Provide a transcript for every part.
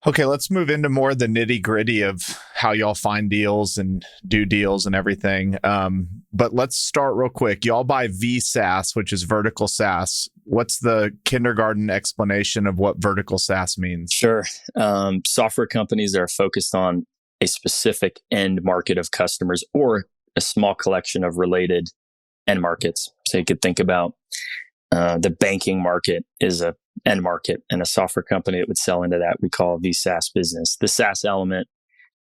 Okay, let's move into more of the nitty gritty of how y'all find deals and do deals and everything. But let's start real quick. Y'all buy VSaaS, which is vertical SaaS. What's the kindergarten explanation of what vertical SaaS means? Sure. Software companies are focused on a specific end market of customers or a small collection of related end markets. So you could think about the banking market is a end market, and a software company that would sell into that we call the SaaS business. The SaaS element,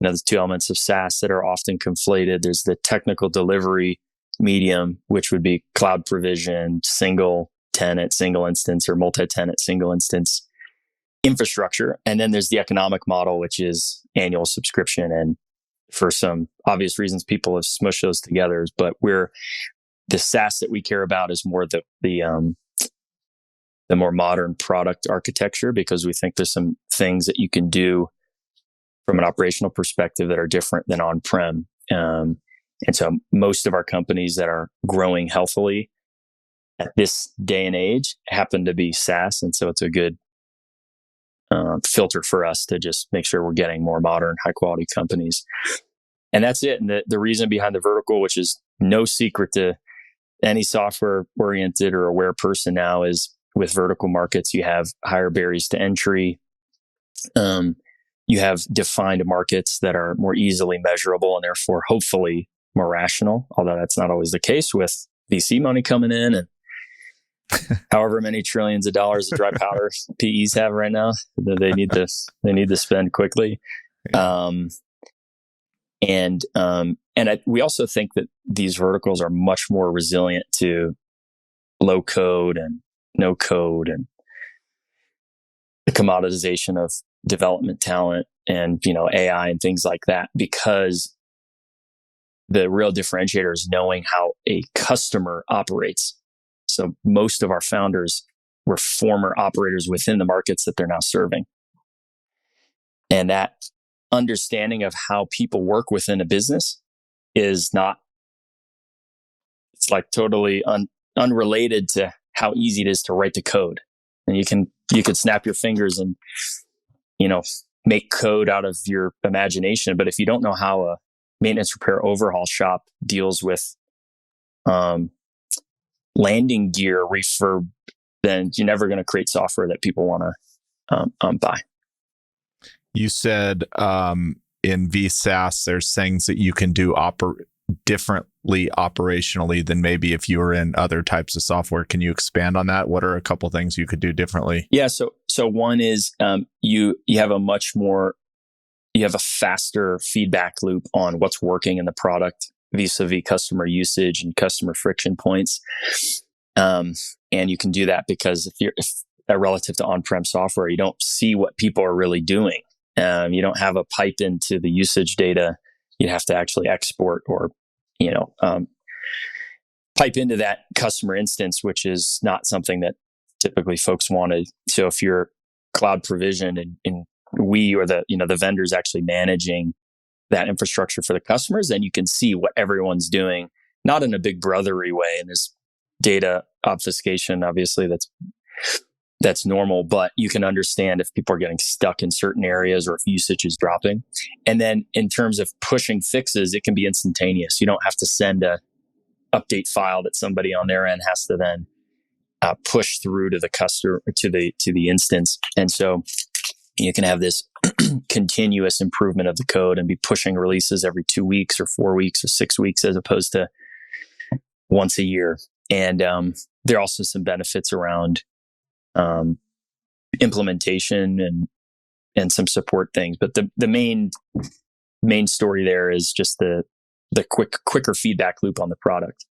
there's two elements of SaaS that are often conflated. There's the technical delivery medium, which would be cloud provision, single tenant, single instance, or multi-tenant, single instance infrastructure. And then there's the economic model, which is annual subscription. And for some obvious reasons, people have smushed those together, but the SaaS that we care about is more the more modern product architecture, because we think there's some things that you can do from an operational perspective that are different than on-prem. And so most of our companies that are growing healthily at this day and age happen to be SaaS. And so it's a good filter for us to just make sure we're getting more modern, high quality companies. And that's it. And the reason behind the vertical, which is no secret to any software oriented or aware person now, is with vertical markets, you have higher barriers to entry. You have defined markets that are more easily measurable and therefore hopefully more rational, although that's not always the case with VC money coming in and however many trillions of dollars of dry powder PEs have right now that they need to spend quickly. We also think that these verticals are much more resilient to low code and no code and the commoditization of development talent and, AI and things like that, because the real differentiator is knowing how a customer operates. So most of our founders were former operators within the markets that they're now serving. And that understanding of how people work within a business is not, it's like totally unrelated to how easy it is to write the code. And you could snap your fingers and, make code out of your imagination. But if you don't know how a maintenance, repair, overhaul shop deals with landing gear refurb, then you're never going to create software that people want to buy. You said in VSaaS, there's things that you can do differently operationally than maybe if you were in other types of software. Can you expand on that? What are a couple things you could do differently? Yeah. So one is you have a faster feedback loop on what's working in the product vis-a-vis customer usage and customer friction points. And you can do that because if relative to on-prem software, you don't see what people are really doing. You don't have a pipe into the usage data. You'd have to actually export or, pipe into that customer instance, which is not something that typically folks wanted. So if you're cloud provisioned and we or the vendors actually managing that infrastructure for the customers, then you can see what everyone's doing, not in a big brothery way. And there's data obfuscation, obviously, that's normal, but you can understand if people are getting stuck in certain areas or if usage is dropping. And then in terms of pushing fixes, it can be instantaneous. You don't have to send a update file that somebody on their end has to then push through to the customer, to the instance. And so you can have this continuous improvement of the code and be pushing releases every 2 weeks or 4 weeks or 6 weeks, as opposed to once a year. And there are also some benefits around implementation and some support things. But the main story there is just the quicker feedback loop on the product.